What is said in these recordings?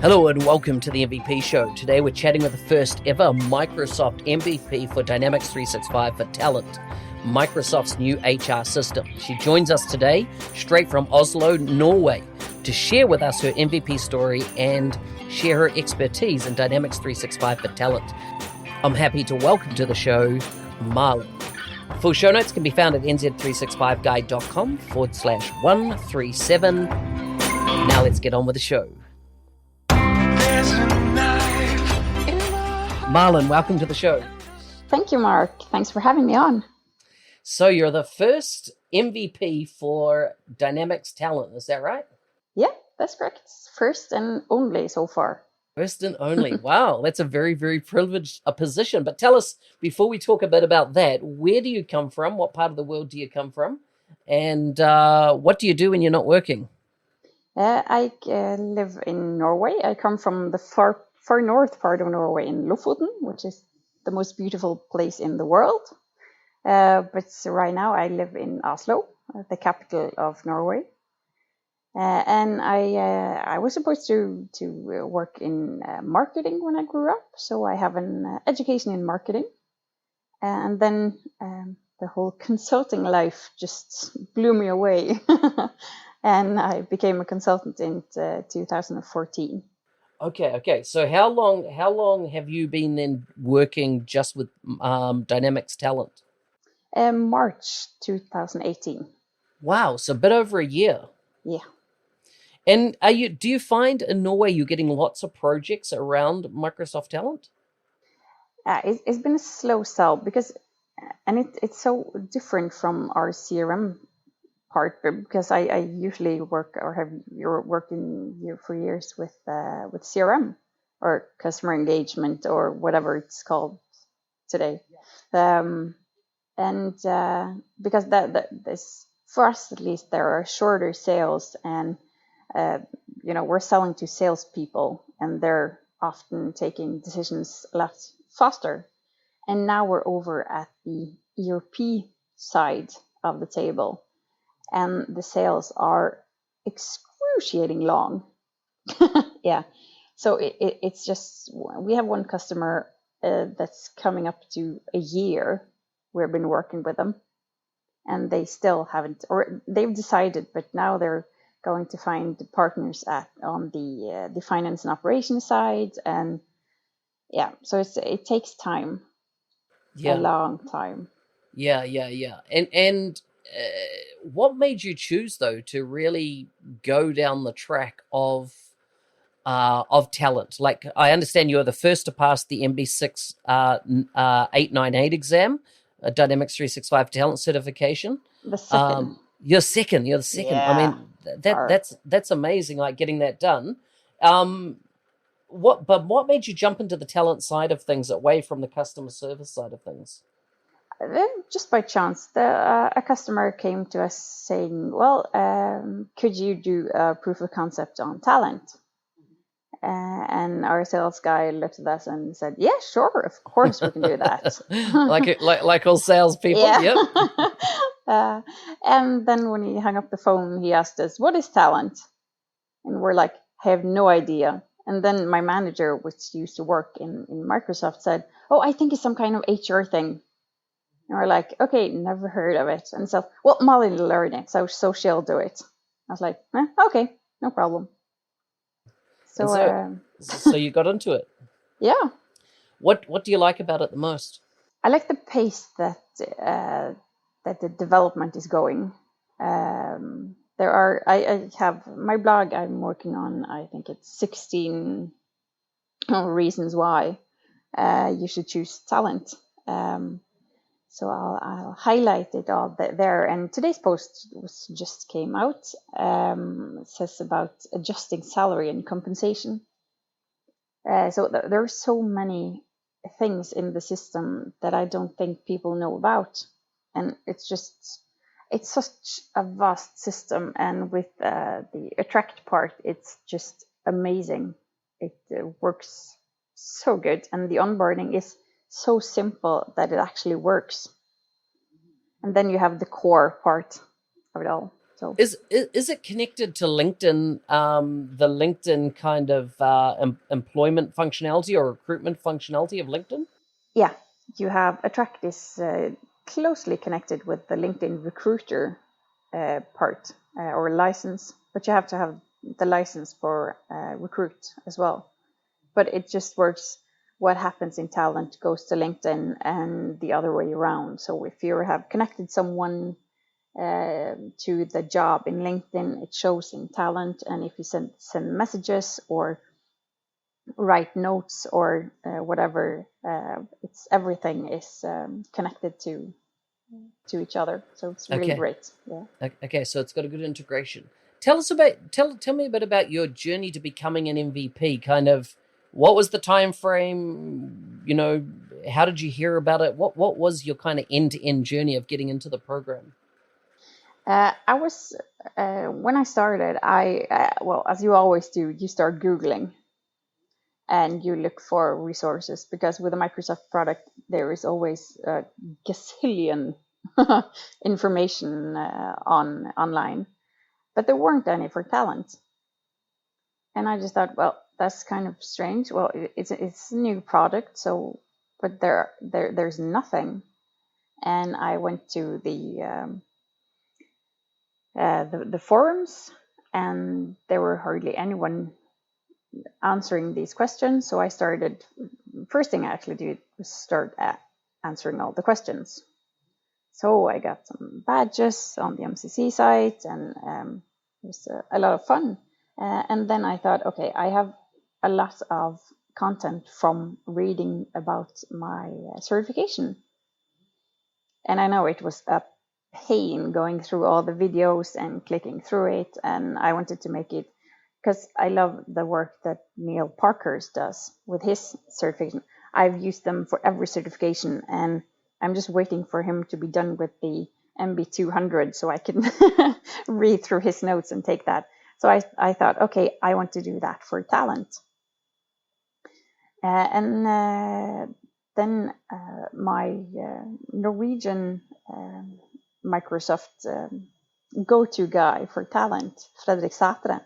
Hello and welcome to the MVP Show. Today we're chatting with the first ever Microsoft MVP for Dynamics 365 for Talent, Microsoft's new HR system. She joins us today straight from Oslo, Norway, to share with us her MVP story and share her expertise in Dynamics 365 for Talent. I'm happy to welcome to the show Malin. Full show notes can be found at nz365guide.com/137. Now let's get on with the show. Marlin, welcome to the show. Thank you, Mark. Thanks for having me on. So you're the first MVP for Dynamics Talent, is that right? Yeah, that's correct. First and only so far. First and only. Wow, that's a very, very privileged position. But tell us, before we talk a bit about that, where do you come from? What part of the world do you come from? And what do you do when you're not working? I live in Norway. I come from the far north part of Norway in Lofoten, which is the most beautiful place in the world. But right now I live in Oslo, the capital of Norway. And I was supposed to work in marketing when I grew up. So I have an education in marketing. And then the whole consulting life just blew me away. And I became a consultant in 2014. Okay. So how long have you been then working just with Dynamics Talent? March 2018. Wow, so a bit over a year. Yeah. And do you find in Norway you're getting lots of projects around Microsoft Talent? It's been a slow sell because, and it's so different from our CRM part, because I usually work or have worked for years with CRM or customer engagement or whatever it's called today. And because this, for us at least, there are shorter sales, and we're selling to salespeople, and they're often taking decisions a lot faster. And now we're over at the ERP side of the table, and the sales are excruciating long. Yeah. So it's just, we have one customer that's coming up to a year. We've been working with them, and they still haven't, or they've decided, but now they're going to find partners on the finance and operations side. And yeah, so it takes time. Yeah. A long time. Yeah. And what made you choose though to really go down the track of talent? Like, I understand you're the first to pass the MB6 898 exam, Dynamics 365 Talent certification. The second. You're the second. Yeah. I mean, that's amazing. Like getting that done. What made you jump into the talent side of things away from the customer service side of things? Just by chance, a customer came to us saying, well, could you do a proof of concept on talent? And our sales guy looked at us and said, yeah, sure, of course we can do that. like all salespeople. Yeah. Yep. And then when he hung up the phone, he asked us, what is talent? And we're like, I have no idea. And then my manager, which used to work in Microsoft, said, oh, I think it's some kind of HR thing. And we're like, okay, never heard of it. And so, well, Molly will learn it, so she'll do it. I was like, okay, no problem. So you got into it. Yeah. What do you like about it the most? I like the pace that the development is going. I have my blog I'm working on. I think it's 16 reasons why you should choose talent. So I'll highlight it all there. And today's post just came out. It says about adjusting salary and compensation. So there are so many things in the system that I don't think people know about. And it's such a vast system. And with the attract part, it's just amazing. It works so good. And the onboarding is so simple that it actually works. And then you have the core part of it all. So Is it connected to LinkedIn, the LinkedIn kind of employment functionality or recruitment functionality of LinkedIn? yeah, you have Attract is closely connected with the LinkedIn recruiter part or license, but you have to have the license for recruit as well. But it just works. What happens in talent goes to LinkedIn and the other way around. So if you have connected someone to the job in LinkedIn, it shows in talent. And if you send messages or write notes or whatever, it's everything is connected to each other. So it's really Okay. great. Yeah. Okay, so it's got a good integration. Tell me a bit about your journey to becoming an MVP. Kind of, what was the time frame? You know, how did you hear about it? What was your kind of end to end journey of getting into the program? I was when I started. Well, as you always do, you start Googling and you look for resources because with a Microsoft product, there is always a gazillion information online, but there weren't any for talent. And I just thought, well, that's kind of strange. Well, it's a new product, so but there's nothing. And I went to the forums, and there were hardly anyone answering these questions. So I started. First thing I actually did was start answering all the questions. So I got some badges on the MCC site, and it was a lot of fun. And then I thought, okay, I have a lot of content from reading about my certification. And I know it was a pain going through all the videos and clicking through it. And I wanted to make it because I love the work that Neil Parkhurst does with his certification. I've used them for every certification, and I'm just waiting for him to be done with the MB200 so I can read through his notes and take that. So I thought, okay, I want to do that for talent. And then my Norwegian Microsoft go-to guy for talent, Fredrik Sætre,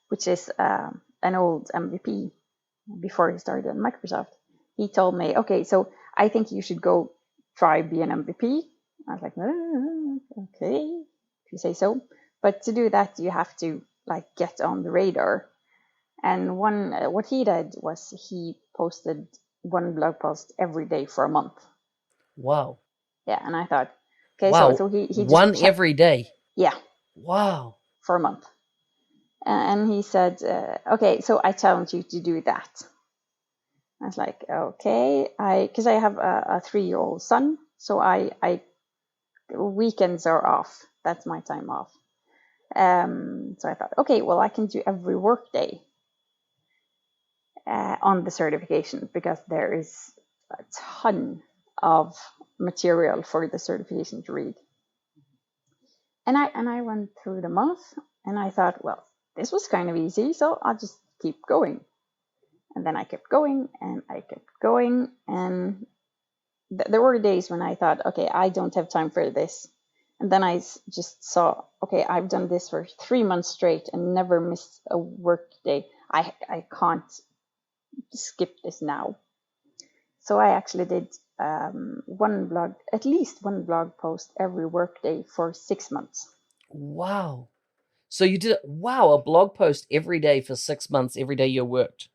which is an old MVP before he started at Microsoft, he told me, okay, so I think you should go try be an MVP. I was like, okay, if you say so. But to do that, you have to like get on the radar. And what he did was he posted one blog post every day for a month. Wow. Yeah, and I thought, okay, Wow. so he just One every day. Yeah. Wow. For a month. And he said, okay, so I challenge you to do that. I was like, okay, because I have a 3-year-old son, so I weekends are off. That's my time off. So I thought, okay, well, I can do every work day on the certification because there is a ton of material for the certification to read. And I went through the month, and I thought, well, this was kind of easy, so I'll just keep going. And then I kept going, and I kept going, and there were days when I thought, okay, I don't have time for this. And then I just saw, okay, I've done this for 3 months straight and never missed a work day. I can't skip this now. So I actually did at least one blog post every work day for 6 months. Wow. So you did, wow, a blog post every day for 6 months, every day you worked.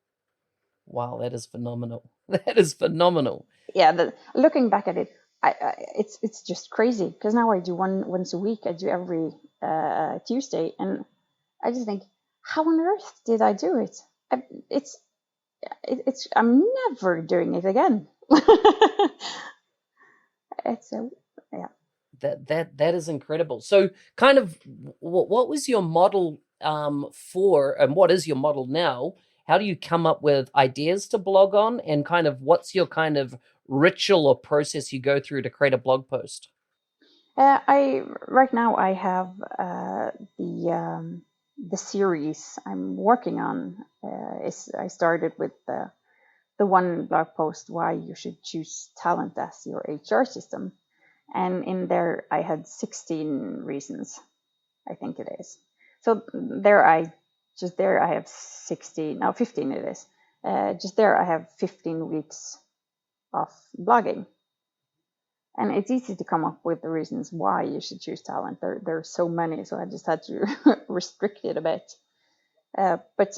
Wow, that is phenomenal. That is phenomenal. Yeah, looking back at it, it's just crazy because now I do once a week. I do every Tuesday, and I just think, how on earth did I do it? I'm never doing it again. It's yeah. That is incredible. So, kind of, what was your model for, and what is your model now? How do you come up with ideas to blog on, and kind of what's your kind of ritual or process you go through to create a blog post? I right now I have the series I'm working on. I started with the one blog post why you should choose talent as your HR system, and in there I had 16 reasons I think it is. So there I have 16, now 15 it is. Just there I have 15 weeks of blogging. And it's easy to come up with the reasons why you should choose talent. There are so many, so I just had to restrict it a bit. But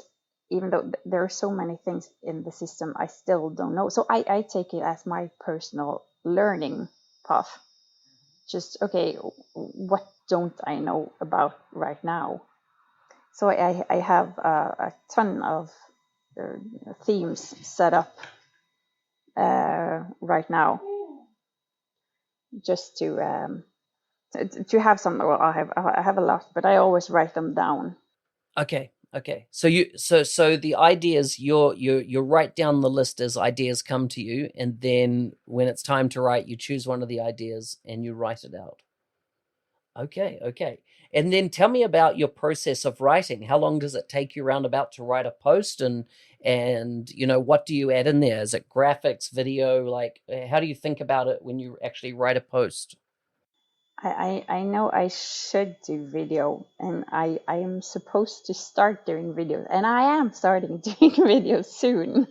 even though there are so many things in the system, I still don't know. So I take it as my personal learning path. Just, okay, what don't I know about right now? So I have a ton of themes set up right now, just to have some. Well, I have a lot, but I always write them down. Okay. So the ideas you write down the list as ideas come to you, and then when it's time to write, you choose one of the ideas and you write it out. Okay. And then tell me about your process of writing. How long does it take you roundabout to write a post, and what do you add in there? Is it graphics, video? Like, how do you think about it when you actually write a post? I know I should do video, and I am supposed to start doing videos, and I am starting doing videos soon,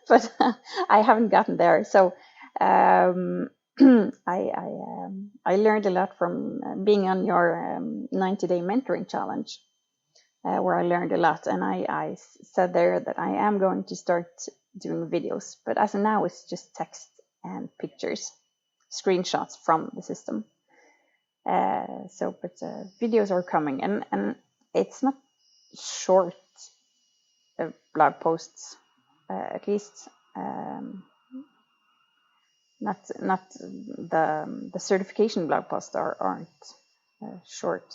but I haven't gotten there. So I learned a lot from being on your 90-day mentoring challenge, where I learned a lot, and I said there that I am going to start doing videos, but as of now it's just text and pictures, screenshots from the system. But videos are coming, and it's not short blog posts, at least not the certification blog posts aren't short.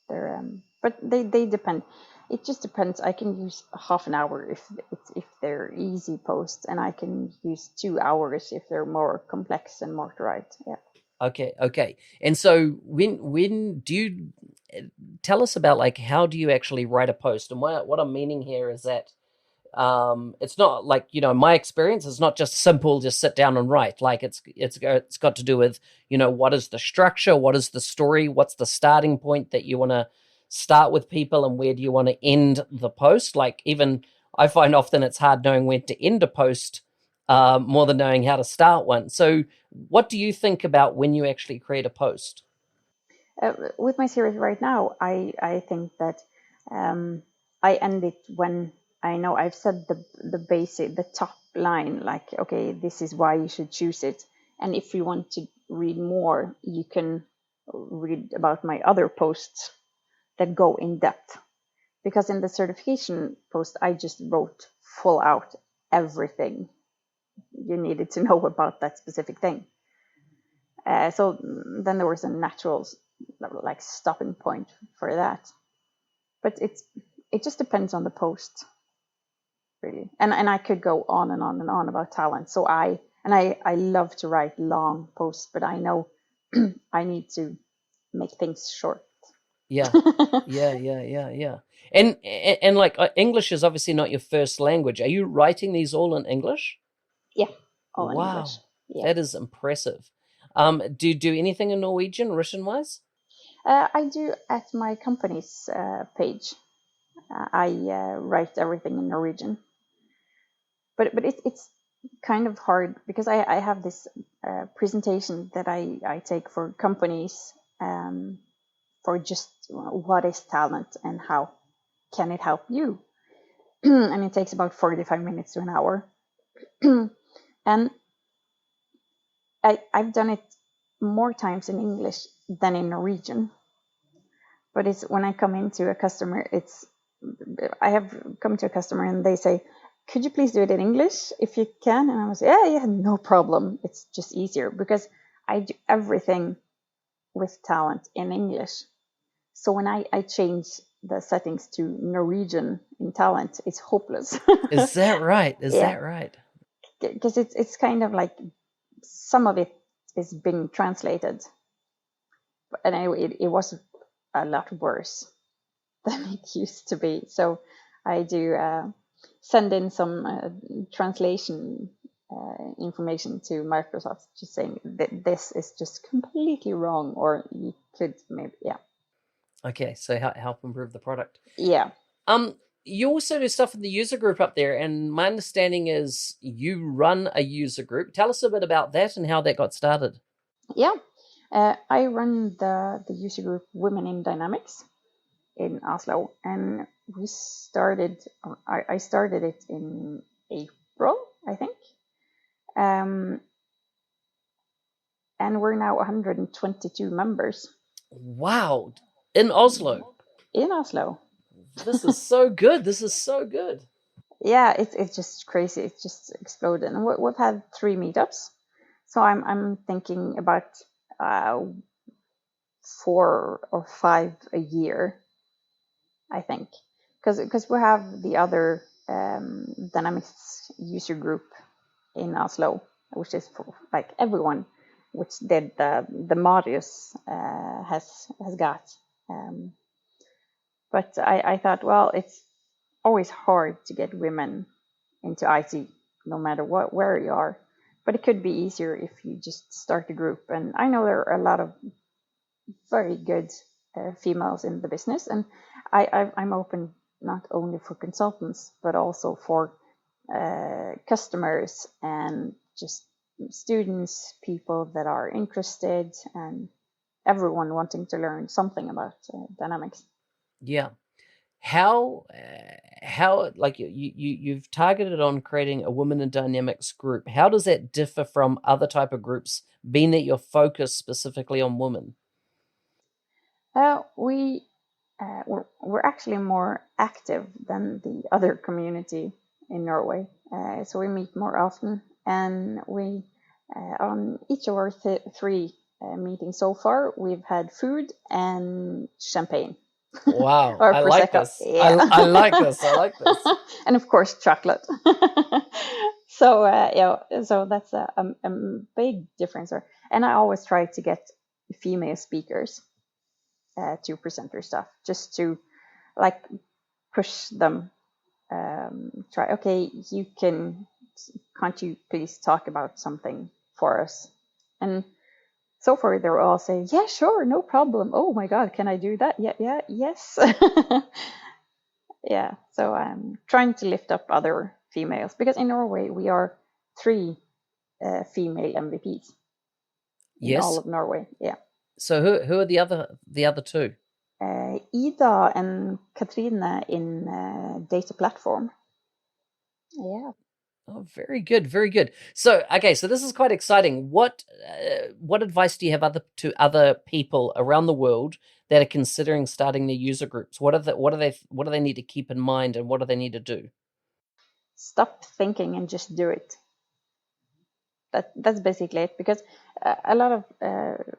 They're but they depend. It just depends. I can use half an hour if they're easy posts, and I can use 2 hours if they're more complex and more to write. Yeah. Okay. And so when do you tell us about, like, how do you actually write a post? And what I'm meaning here is that it's not like, my experience is not just simple, just sit down and write. Like, it's got to do with, what is the structure, what is the story, what's the starting point that you want to start with people, and where do you want to end the post. Like, even I find often it's hard knowing when to end a post, more than knowing how to start one. So what do you think about when you actually create a post? With my series right now, I think that I end it when I know I've said the top line, like, okay, this is why you should choose it. And if you want to read more, you can read about my other posts that go in depth. Because in the certification post, I just wrote full out everything you needed to know about that specific thing. So then there was a natural like stopping point for that. But it just depends on the post, really. And I could go on and on and on about talent. So I love to write long posts, but I know I need to make things short. Yeah. Yeah. And like, English is obviously not your first language. Are you writing these all in English? Yeah, all in English. Wow, Yeah. that is impressive. Do you do anything in Norwegian written wise? I do at my company's page. I write everything in Norwegian, but it's kind of hard because I have this presentation that I take for companies, for just what is talent and how can it help you. And it takes about 45 minutes to an hour. And I've done it more times in English than in Norwegian. But it's when I come into a customer, I have come to a customer and they say, could you please do it in English if you can? And I was, yeah, no problem. It's just easier because I do everything with talent in English. So when I change the settings to Norwegian in talent, it's hopeless. Is that right? Yeah, because it's kind of like some of it is being translated, and anyway, it was a lot worse than it used to be. So I do send in some translation information to Microsoft, just saying that this is just completely wrong, or you could maybe, yeah. Okay, so help improve the product. Yeah. You also do stuff in the user group up there, and my understanding is you run a user group. Tell us a bit about that and how that got started. Yeah. I run the user group Women in Dynamics in Oslo, and we started. I started it in April, I think, and we're now 122 members Wow, in Oslo. in Oslo. This is so good. This is so good. Yeah, it's just crazy. It's just exploded, and we've had 3 meetups. So I'm thinking about 4 or 5 a year, I think, because we have the other Dynamics user group in Oslo, which is for like everyone, which did the Marius has got. Um, but I thought, well, it's always hard to get women into IT, no matter where you are. But it could be easier if you just start a group. And I know there are a lot of very good females in the business, and I'm open not only for consultants but also for customers and just students, people that are interested, and everyone wanting to learn something about dynamics. Yeah. How like you've targeted on creating a women in dynamics group. How does that differ from other type of groups, being that you're focused specifically on women? We're actually more active than the other community in Norway. So we meet more often, and we on each of our 3 meetings so far, we've had food and champagne. Wow, Or I like prosecco. this. Yeah. I like this. I like this. And of course chocolate. So so that's a big difference. And I always try to get female speakers to present their stuff, just to like push them. Try, okay, can't you please talk about something for us? And so far they're all saying, yeah, sure, no problem. Oh my god, can I do that? Yeah, yes. Yeah, so I'm trying to lift up other females, because in Norway we are 3 female MVPs in all Yes. of Norway. Yeah. So who are the other two? Ida and Katrine in data platform. Yeah. Oh, very good, very good. So, okay, so this is quite exciting. What advice do you have to other people around the world that are considering starting their user groups? What do they need to keep in mind, and what do they need to do? Stop thinking and just do it. That's basically it, because a lot of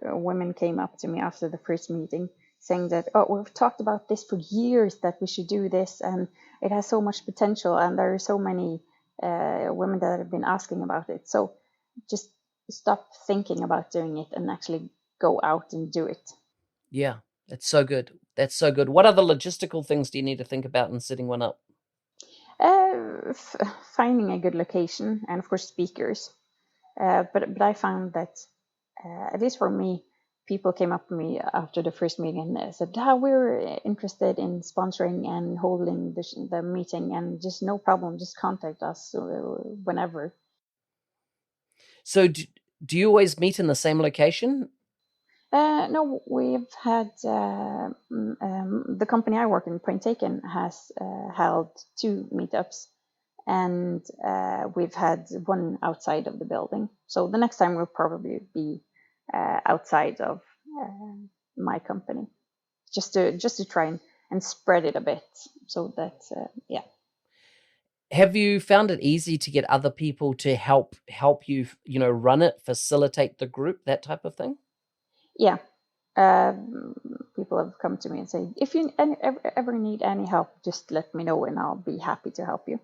women came up to me after the first meeting saying that, oh, we've talked about this for years, that we should do this, and it has so much potential, and there are so many women that have been asking about it. So just stop thinking about doing it and actually go out and do it. Yeah, that's so good. That's so good. What other logistical things do you need to think about in setting one up? Finding a good location, and of course speakers. But I found that, at least for me, people came up to me after the first meeting and said, we're interested in sponsoring and holding the meeting, and just no problem, just contact us whenever. So, do you always meet in the same location? No, we've had the company I work in, Point Taken, has held 2 meetups, and we've had one outside of the building. So the next time will probably be outside of my company, just to try and spread it a bit, so that yeah. Have you found it easy to get other people to help you, run it, facilitate the group, that type of thing? Yeah. People have come to me and say, if you ever need any help, just let me know and I'll be happy to help you.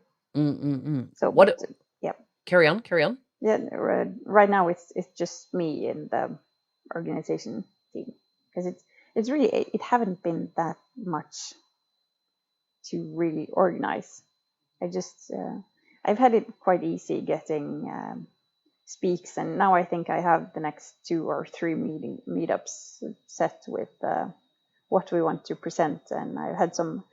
So, What? yeah. Carry on. Yeah, right now it's just me and the organization team, because it's really, it haven't been that much to really organize. I've had it quite easy getting speaks, and now I think I have the next 2 or 3 meetups set with what we want to present. And I had some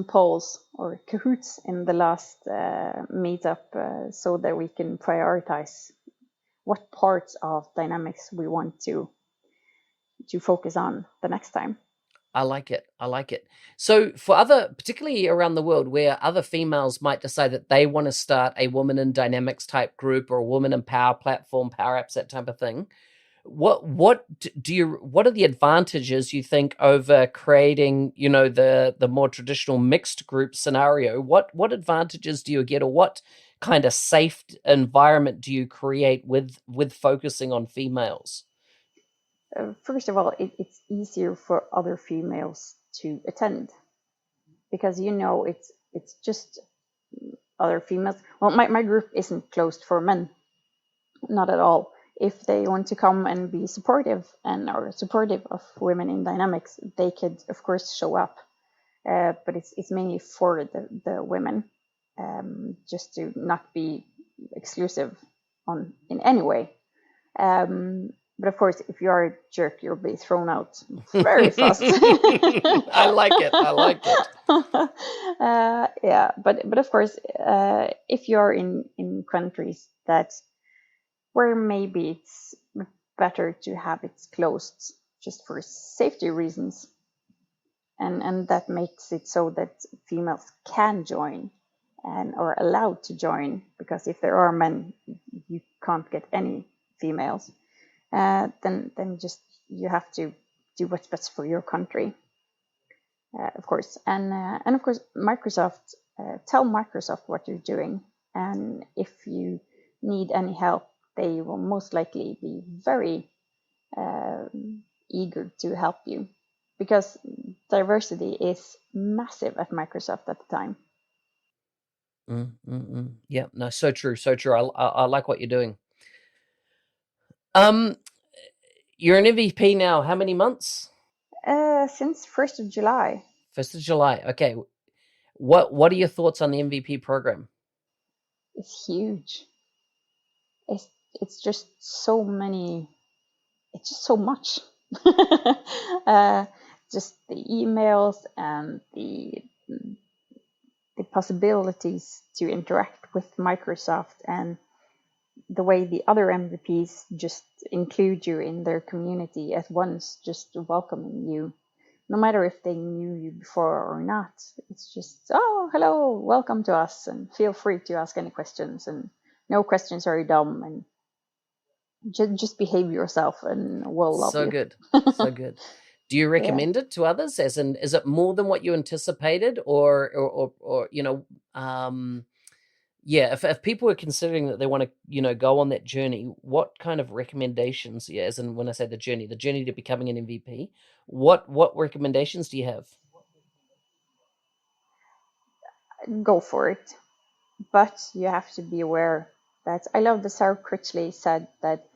polls or Kahoots in the last meetup so that we can prioritize what parts of dynamics we want to focus on the next time. I like it. I like it. So for other, particularly around the world, where other females might decide that they want to start a woman in dynamics type group or a woman in power platform, power apps, that type of thing, what are the advantages you think over creating, the more traditional mixed group scenario? What advantages do you get, or what kind of safe environment do you create with focusing on females? First of all, it's easier for other females to attend because it's just other females. Well, my group isn't closed for men, not at all. If they want to come and be supportive and are supportive of women in dynamics, they could of course show up. But it's mainly for the women, just to not be exclusive in any way. But of course, if you are a jerk, you'll be thrown out very fast. I like it. I like it. Yeah, but of course, if you are in countries where maybe it's better to have it closed just for safety reasons, and that makes it so that females can join and are allowed to join, because if there are men, you can't get any females. Then just you have to do what's best for your country, of course. And of course, Microsoft, tell Microsoft what you're doing, and if you need any help, they will most likely be very eager to help you, because diversity is massive at Microsoft at the time. Yeah, no, so true, so true. I like what you're doing. You're an MVP now. How many months? Since 1st of July. 1st of July. Okay. What are your thoughts on the MVP program? It's huge. It's just so many. It's just so much. Just the emails and the possibilities to interact with Microsoft, and the way the other MVPs just include you in their community at once, just welcoming you, no matter if they knew you before or not. It's just, oh, hello, welcome to us, and feel free to ask any questions, and no questions are dumb, and just behave yourself, and we'll love you. So good, so good. Do you recommend it to others? As in, is it more than what you anticipated, or if people are considering that they want to, go on that journey, what kind of recommendations? Yeah, as in when I say the journey to becoming an MVP, what recommendations do you have? Go for it, but you have to be aware that I love that Sarah Critchley said that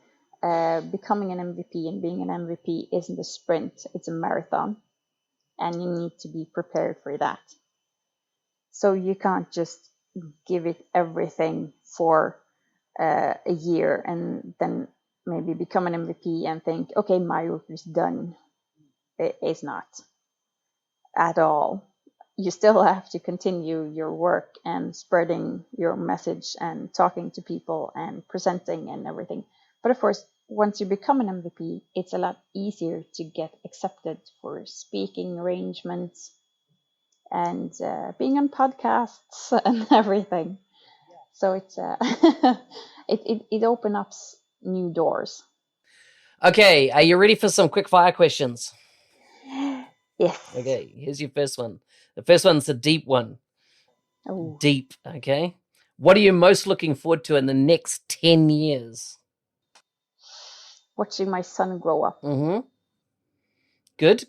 becoming an MVP and being an MVP isn't a sprint, it's a marathon, and you need to be prepared for that. So you can't just give it everything for a year and then maybe become an MVP and think, okay, my work is done. It is not at all. You still have to continue your work and spreading your message and talking to people and presenting and everything. But of course, once you become an MVP, it's a lot easier to get accepted for speaking arrangements and being on podcasts and everything. So it's it opens up new doors. Okay, are you ready for some quick fire questions? Yes. Okay, here's your first one. The first one's a deep one. Oh. Deep, okay? What are you most looking forward to in the next 10 years? Watching my son grow up. Good.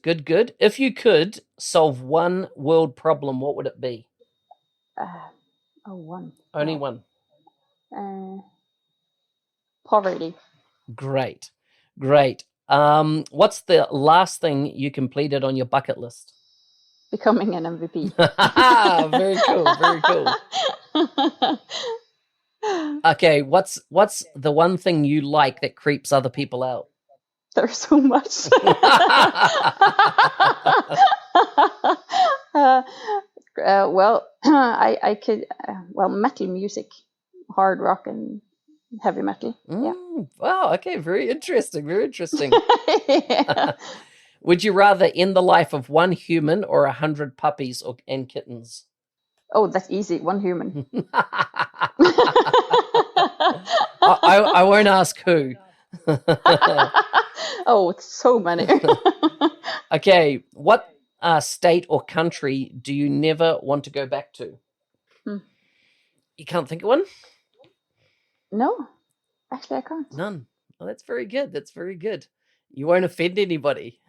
If you could solve one world problem, what would it be? One. Only one. Poverty. Great. What's the last thing you completed on your bucket list? Becoming an MVP. Very cool. Okay, what's the one thing you like that creeps other people out? There's so much. Well, I could, well, metal music, hard rock and heavy metal. Yeah. Wow. Okay. Very interesting. Very interesting. Yeah. Would you rather end the life of one human or 100 puppies and kittens? Oh, that's easy. One human. I won't ask who. Oh, it's so many. Okay. What state or country do you never want to go back to? You can't think of one? No, actually, I can't. None. Oh, that's very good. That's very good. You won't offend anybody.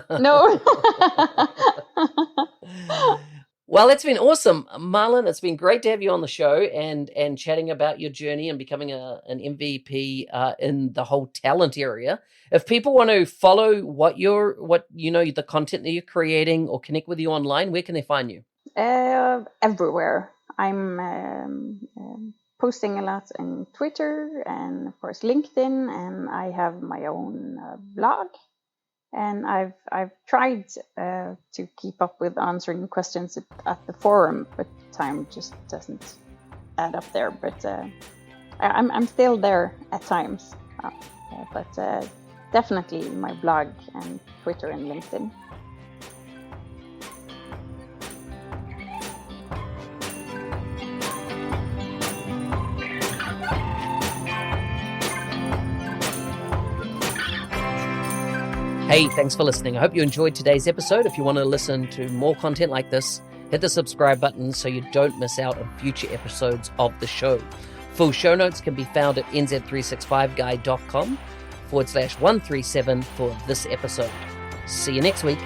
No. Well, it's been awesome, Marlin. It's been great to have you on the show and chatting about your journey and becoming an MVP in the whole talent area. If people want to follow the content that you're creating or connect with you online, where can they find you? Everywhere. I'm posting a lot in Twitter and of course LinkedIn, and I have my own blog. And I've tried to keep up with answering questions at the forum, but time just doesn't add up there. But I'm still there at times. But definitely my blog and Twitter and LinkedIn. Hey, thanks for listening. I hope you enjoyed today's episode. If you want to listen to more content like this, hit the subscribe button so you don't miss out on future episodes of the show. Full show notes can be found at nz365guy.com/137 for this episode. See you next week.